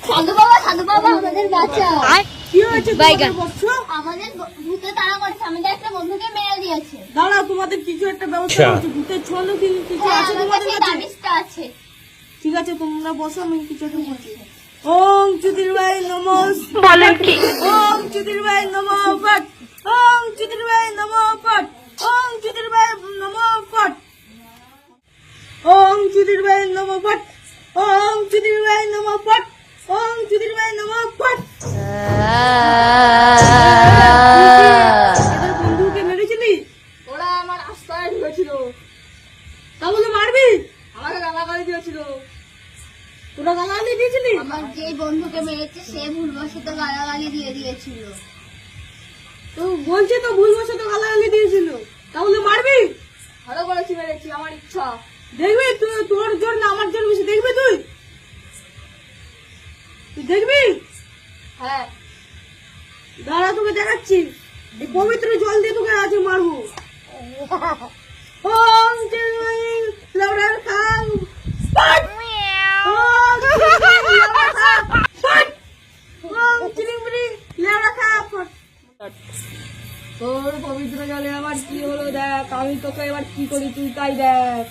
সাধু বাবা আমাদের বাঁচাও। কি হয়েছে তোমাদের বৎস? আমাদের ভূতে তাড়া করেছে, আমাদের একটা বন্ধুকে মেরে দিয়েছে। দাঁড়াও, তোমাদের কিছু একটা ব্যবস্থা করছি। ভূতের ছন্দ কিছু আছে তোমাদের কাছে? তাবিজটা আছে। ঠিক আছে, তোমরা বসো, আমি কিছু একটা বলছি। ওম জ্যোতির্বায় নমঃ। বলেন কি? ওম জ্যোতির্বায় নমঃ ফট। ওম জ্যোতির্বায় নমঃ ফট। ওম জ্যোতির্বায় নমঃ ফট। ওম জ্যোতির্বায় নমঃ ফট। ওম জ্যোতির্বায় নমঃ ফট। ওম জ্যোতির্বায় নমঃ ফট। এদের বন্ধুকে মেরেছিলি? ওরা আমার রাস্তায় ঢুকেছিল, তাহলে মারবি? আমাকে গালাগালি দিয়েছিল। তোরা গালাগালি দিয়েছিলি? আমার যে বন্ধুকে মেরেছে সে ভুলবশত গালাগালি দিয়ে দিয়েছিল। তো বলছি তো ভুলবশত গালাগালি দিয়েছিল, তাহলে মারবি? ভালো করেছি, মেরেছি, আমার ইচ্ছা। দেখবি তুই, তোর জোর না আমার জোর বেশি, দেখবি তুই? তুই দেখবি? হ্যাঁ, দাঁড়া, তোকে দেখাচ্ছি। এই পবিত্র জল দিয়ে তোকে আজ মারবো। ওম চিরঞ্জীব লড়ার খান পাট। ওম চিরঞ্জীব লড়ার খান পাট। ওম চিরঞ্জীব লড়ার খান পাট। তোর পবিত্র জলে আমার কি হলো দেখ, আমি তোকে এবার কি করি তুই তাই দেখ।